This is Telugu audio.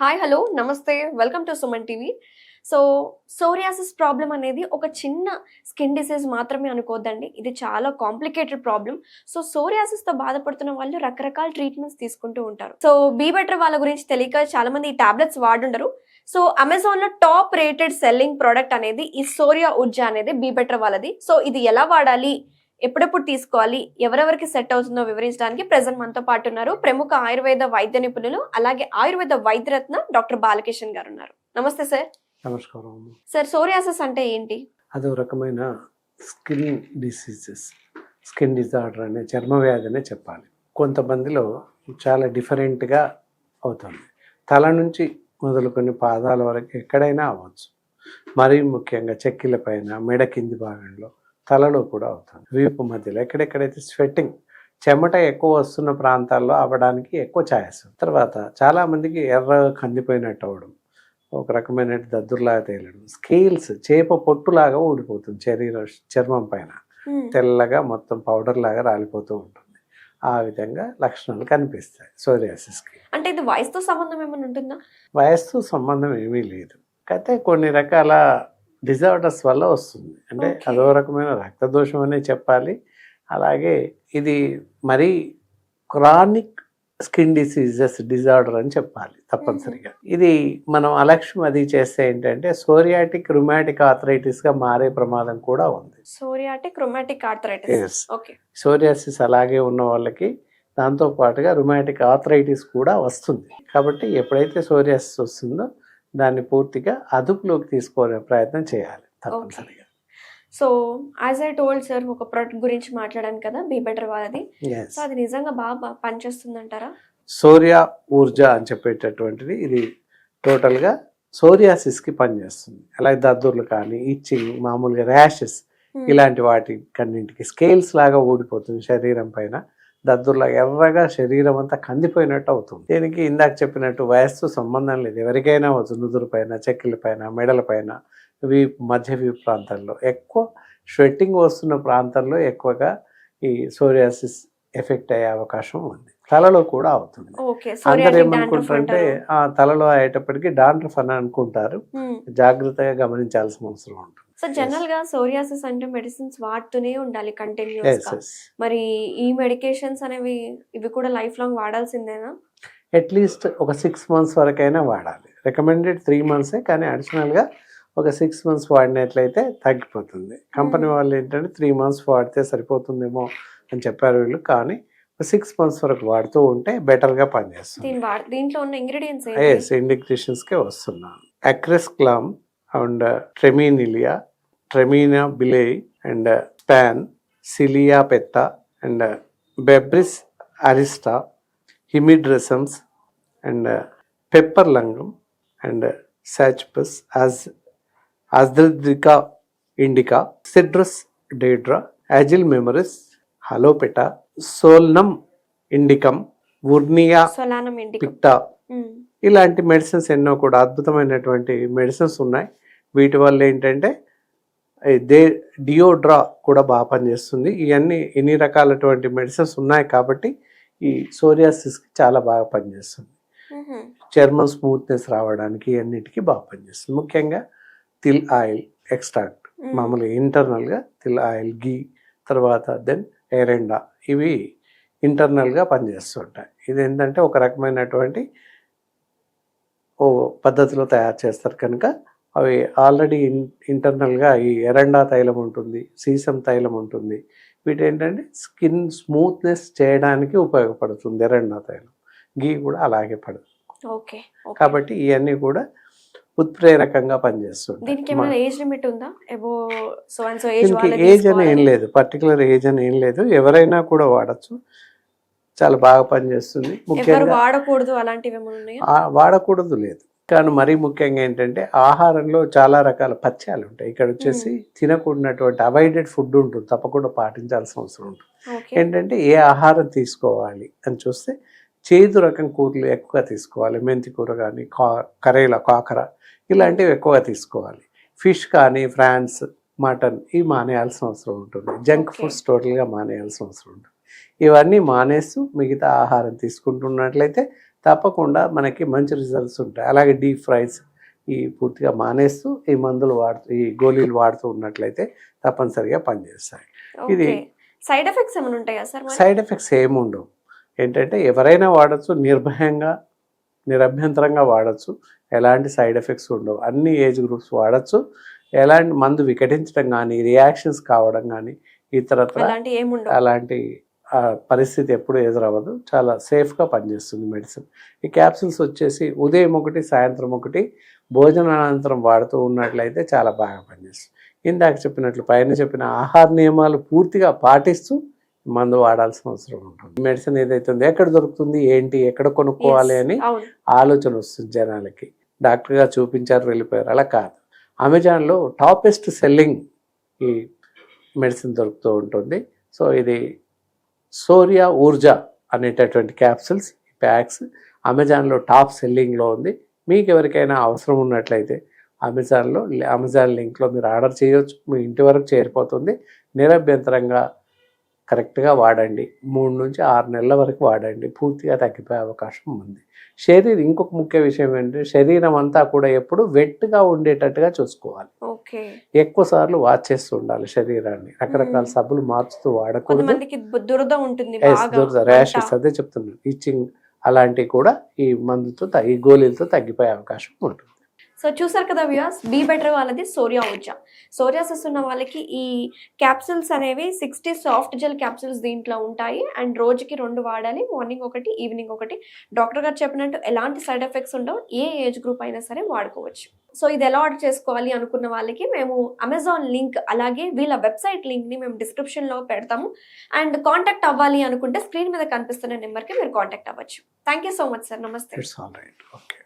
హాయ్ హలో నమస్తే welcome to Suman TV. So psoriasis problem అనేది ఒక చిన్న స్కిన్ డిసీజ్ మాత్రమే అనుకోవద్దండి. ఇది చాలా కాంప్లికేటెడ్ ప్రాబ్లం. సో సోరియాసిస్తో బాధపడుతున్న వాళ్ళు రకరకాల ట్రీట్మెంట్స్ తీసుకుంటూ ఉంటారు. సో బీ బెటర్ వాళ్ళ గురించి తెలియక చాలా మంది ఈ టాబ్లెట్స్ వాడుండరు. సో అమెజాన్లో టాప్ రేటెడ్ సెల్లింగ్ ప్రోడక్ట్ అనేది ఈ సోరియా ఉర్జా అనేది బీ బెటర్ వాళ్ళది. సో ఇది ఎలా వాడాలి, ఎప్పుడెప్పుడు తీసుకోవాలి, ఎవరెవరికి సెట్ అవుతుందో వివరించడానికి ప్రెజెంట్ మనతో పాటు ఉన్నారు ప్రముఖ ఆయుర్వేద వైద్య నిపుణులు, అలాగే ఆయుర్వేద వైద్యరత్న డాక్టర్ బాలకిషన్ గారు ఉన్నారు. నమస్తే సార్. నమస్కారం. సార్, సోరియాసిస్ అంటే ఏంటి? అదో రకమైన స్కిన్ డిసీజెస్, స్కిన్ డిజార్డర్ అనే చర్మ వ్యాధి అనే చెప్పాలి. కొంతమందిలో చాలా డిఫరెంట్గా అవుతుంది. తల నుంచి మొదలుకొని పాదాల వరకు ఎక్కడైనా అవ్వచ్చు. మరీ ముఖ్యంగా చెక్కిల పైన, మెడ కింది భాగంలో, తలలో కూడా అవుతుంది. వీపు మధ్యలో ఎక్కడెక్కడైతే స్వెట్టింగ్, చెమట ఎక్కువ వస్తున్న ప్రాంతాల్లో అవ్వడానికి ఎక్కువ ఛాయస్. తర్వాత చాలామందికి ఎర్రగా కందిపోయినట్టు అవ్వడం, ఒక రకమైన దద్దుర్లాగా తేలడం, స్కేల్స్ చేప పొట్టులాగా ఊడిపోతుంది చర్మం పైన, తెల్లగా మొత్తం పౌడర్ లాగా రాలిపోతూ ఉంటుంది. ఆ విధంగా లక్షణాలు కనిపిస్తాయి సోరియాసిస్కి. అంటే ఇది వయసుతో సంబంధం ఏమైనా ఉంటుందా? వయస్సు సంబంధం ఏమీ లేదు, అయితే కొన్ని రకాల డిజార్డర్స్ వల్ల వస్తుంది. అంటే అదో రకమైన రక్తదోషం అనే చెప్పాలి. అలాగే ఇది మరీ క్రానిక్ స్కిన్ డిసీజెస్ డిజార్డర్ అని చెప్పాలి తప్పనిసరిగా. ఇది మనం అలక్ష్యం అది చేస్తే ఏంటంటే సోరియాటిక్ రుమాటిక్ ఆర్థరైటిస్గా మారే ప్రమాదం కూడా ఉంది. Psoriatic rheumatic arthritis. Okay. Psoriasis అలాగే ఉన్న వాళ్ళకి దాంతో పాటుగా రుమాటిక్ ఆర్థరైటిస్ కూడా వస్తుంది. కాబట్టి ఎప్పుడైతే సోరియాసిస్ వస్తుందో దాన్ని పూర్తిగా అదుపులోకి తీసుకునే ప్రయత్నం చేయాలి తప్పనిసరిగా. So as I told sir, ఒక ప్రోడక్ట్ గురించి మాట్లాడాను కదా, బీ బెటర్ వాళ్ళది. సో అది నిజంగా బాగా పనిచేస్తుంది అంటారా? సోరియా ఊర్జా అని చెప్పేటటువంటిది ఇది టోటల్గా సోరియాసిస్కి పనిచేస్తుంది. అలాగే దద్దుర్లు కానీ, ఇచ్చింగ్, మామూలుగా ర్యాషెస్, ఇలాంటి వాటి కన్నింటికి స్కేల్స్ లాగా ఊడిపోతుంది శరీరం పైన. దద్దుర్లాగా ఎర్రగా శరీరం అంతా కందిపోయినట్టు అవుతుంది. దీనికి ఇందాక చెప్పినట్టు వయస్సు సంబంధం లేదు, ఎవరికైనా అవ్వచ్చు. నుదురు పైన, చెక్కిల పైన, మెడల పైన, వీపు, మధ్య వీపు ప్రాంతాల్లో, ఎక్కువ స్వెట్టింగ్ వస్తున్న ప్రాంతంలో ఎక్కువగా ఈ సోరియాసిస్ ఎఫెక్ట్ అయ్యే అవకాశం ఉంది. తలలో కూడా అవుతుంది. అందరు ఏమనుకుంటారంటే ఆ తలలో అయ్యేటప్పటికి డాండ్రఫ్ అని అనుకుంటారు. జాగ్రత్తగా గమనించాల్సిన అవసరం ఉంటుంది. సో జనరల్ గా సోరియాసిస్ అంటే మెడిసిన్స్ వాడుతూనే ఉండాలి కంటిన్యూస్ గా. మరి ఈ మెడికేషన్స్ అనేవి ఇవి కూడా లైఫ్ లాంగ్ వాడాల్సిందేనా? అట్లీస్ట్ ఒక 6 months వరకైనా వాడాలి. రికమెండెడ్ 3 months, కానీ అడిషనల్గా ఒక 6 months వాడినట్లయితే తగ్గిపోతుంది. కంపెనీ వాళ్ళు ఏంటంటే 3 months వాడితే సరిపోతుందేమో అని చెప్పారు వీళ్ళు, కానీ 6 months వరకు వాడుతూ ఉంటే బెటర్గా పనిచేస్తుంది. దీంట్లో ఉన్న ఇంగ్రీడియంట్స్ ఇండికేషన్స్కే వస్తున్నాను. అక్రెస్క్లామ్ అండ్ ట్రెమినిలియా, ట్రెమినా బిలే అండ్ స్పాన్, సిలియా పెత్తా అండ్ బెబ్రిస్ అరిస్టా, హిమిడ్రెసమ్స్ అండ్ పెప్పర్ లంగం అండ్ సాచ్పస్, అజ్ద్రికా ఇండికా, సిట్రస్ డేడ్రా, యాజిల్ మెమరిస్, హలోపెటా, సోల్నమ్ ఇండికమ్, వుర్నియా పిక్టా, ఇలాంటి మెడిసిన్స్ ఎన్నో కూడా అద్భుతమైనటువంటి మెడిసిన్స్ ఉన్నాయి. వీటి వల్ల ఏంటంటే డియోడ్రా కూడా బాగా పనిచేస్తుంది. ఇవన్నీ ఎన్ని రకాలటువంటి మెడిసిన్స్ ఉన్నాయి కాబట్టి ఈ సోరియాసిస్కి చాలా బాగా పనిచేస్తుంది. చర్మం స్మూత్నెస్ రావడానికి అన్నిటికీ బాగా పనిచేస్తుంది. ముఖ్యంగా తిల్ ఆయిల్ ఎక్స్ట్రాక్ట్, మామూలుగా ఇంటర్నల్గా తిల్ ఆయిల్, గీ, తర్వాత దెన్ ఎరెండా, ఇవి ఇంటర్నల్గా పనిచేస్తుంటాయి. ఇది ఏంటంటే ఒక రకమైనటువంటి పద్ధతిలో తయారు చేస్తారు కనుక అవి ఆల్రెడీ ఇంటర్నల్గా ఈ ఎరెండా తైలం ఉంటుంది, సీసం తైలం ఉంటుంది. వీటి ఏంటంటే స్కిన్ స్మూత్నెస్ చేయడానికి ఉపయోగపడుతుంది ఎరెండా తైలం. గీ కూడా అలాగే పడుతుంది. కాబట్టి ఇవన్నీ కూడా ఉత్ప్రేరకంగా పనిచేస్తుంది. ఏజ్ అని ఏం లేదు, పర్టికులర్ ఏజ్ అని ఏం లేదు, ఎవరైనా కూడా వాడచ్చు. చాలా బాగా పనిచేస్తుంది. ముఖ్యంగా వాడకూడదు లేదు, కానీ మరీ ముఖ్యంగా ఏంటంటే ఆహారంలో చాలా రకాల పథ్యాలు ఉంటాయి. ఇక్కడ వచ్చేసి తినకూడనటువంటి అవాయిడెడ్ ఫుడ్ ఉంటుంది, తప్పకుండా పాటించాల్సిన అవసరం ఉంటుంది. ఏంటంటే ఏ ఆహారం తీసుకోవాలి అని చూస్తే చేదు రకం కూరలు ఎక్కువగా తీసుకోవాలి. మెంతి కూర కానీ, కరేలా, కాకర, ఇలాంటివి ఎక్కువగా తీసుకోవాలి. ఫిష్ కానీ, ఫ్రాన్స్, మటన్, ఇవి మానేయాల్సిన అవసరం ఉంటుంది. జంక్ ఫుడ్స్ టోటల్గా మానేయాల్సిన అవసరం ఉంటుంది. ఇవన్నీ మానేస్తూ మిగతా ఆహారం తీసుకుంటున్నట్లయితే తప్పకుండా మనకి మంచి రిజల్ట్స్ ఉంటాయి. అలాగే డీప్ ఫ్రైస్ ఈ పూర్తిగా మానేస్తూ ఈ మందులు వాడుతూ ఈ గోళీలు వాడుతూ ఉన్నట్లయితే తప్పనిసరిగా పనిచేస్తాయి. ఇది ఓకే. సైడ్ ఎఫెక్ట్స్ ఏమైనా ఉంటాయా సార్ మరి? సైడ్ ఎఫెక్ట్స్ ఏమి ఉండవు. ఏంటంటే ఎవరైనా వాడచ్చు, నిర్భయంగా నిరభ్యంతరంగా వాడచ్చు, ఎలాంటి సైడ్ ఎఫెక్ట్స్ ఉండవు. అన్ని ఏజ్ గ్రూప్స్ వాడచ్చు. ఎలాంటి మందు వికటించడం కానీ, రియాక్షన్స్ కావడం కానీ, ఇతరత్ర అలాంటివి ఏముండవు. అలాంటి పరిస్థితి ఎప్పుడు ఎదురవ్వదు. చాలా సేఫ్గా పనిచేస్తుంది మెడిసిన్. ఈ క్యాప్సూల్స్ వచ్చేసి ఉదయం ఒకటి, సాయంత్రం ఒకటి, భోజనానంతరం వాడుతూ ఉన్నట్లయితే చాలా బాగా పనిచేస్తుంది. ఇందాక చెప్పినట్లు పైన చెప్పిన ఆహార నియమాలు పూర్తిగా పాటిస్తూ మందు వాడాల్సిన అవసరం ఉంటుంది. మెడిసిన్ ఏదైతే ఉందో ఎక్కడ దొరుకుతుంది, ఏంటి, ఎక్కడ కొనుక్కోవాలి అని అవును. ఆలోచన వస్తుంది జనాలకి. డాక్టర్గా చూపించారు, వెళ్ళిపోయారు. అలా కాదు. అమెజాన్లో టాపెస్ట్ సెల్లింగ్ ఈ మెడిసిన్ దొరుకుతూ ఉంటుంది. సో ఇది సోరియా ఊర్జా అనేటటువంటి క్యాప్సూల్స్, ప్యాక్స్ అమెజాన్లో టాప్ సెల్లింగ్లో ఉంది. మీకు ఎవరికైనా అవసరం ఉన్నట్లయితే అమెజాన్ లింక్లో మీరు ఆర్డర్ చేయొచ్చు. మీ ఇంటి వరకు చేరిపోతుంది. నిరభ్యంతరంగా కరెక్ట్గా వాడండి. 3 నుంచి 6 నెలల వరకు వాడండి. పూర్తిగా తగ్గిపోయే అవకాశం ఉంది. ఇంకొక ముఖ్య విషయం ఏంటంటే శరీరం అంతా కూడా ఎప్పుడు వెట్గా ఉండేటట్టుగా చూసుకోవాలి. ఓకే. ఎక్కువ సార్లు వాష్ చేస్తూ ఉండాలి శరీరాన్ని. రకరకాల సబ్బులు మార్చుతూ వాడకూడదు. కొంతమందికి దురద ఉంటుంది బాగా. ర్యాషెస్ అదే చెప్తున్నాను. ఇచ్చింగ్ అలాంటివి కూడా ఈ మందుతో ఈ గోళీలతో తగ్గిపోయే అవకాశం ఉంటుంది. సో చూసారు కదా వ్యూయర్స్, బీ బెటర్ వాళ్ళది సోరియా ఊర్జా. సోరియాసిస్ ఉన్న వాళ్ళకి ఈ క్యాప్సూల్స్ అనేవి 60 సాఫ్ట్ జెల్ క్యాప్సూల్స్ దీంట్లో ఉంటాయి. అండ్ రోజుకి 2 వాడాలి, మార్నింగ్ ఒకటి, ఈవినింగ్ ఒకటి. డాక్టర్ గారు చెప్పినట్టు ఎలాంటి సైడ్ ఎఫెక్ట్స్ ఉండవు. ఏ ఏజ్ గ్రూప్ అయినా సరే వాడుకోవచ్చు. సో ఇది ఎలా ఆర్డర్ చేసుకోవాలి అనుకున్న వాళ్ళకి మేము అమెజాన్ లింక్ అలాగే వీళ్ళ వెబ్సైట్ లింక్ని మేము డిస్క్రిప్షన్లో పెడతాము. అండ్ కాంటాక్ట్ అవ్వాలి అనుకుంటే స్క్రీన్ మీద కనిపిస్తున్న నెంబర్కి మీరు కాంటాక్ట్ అవ్వచ్చు. Thank you so much sir. నమస్తే. It's all right. ఓకే.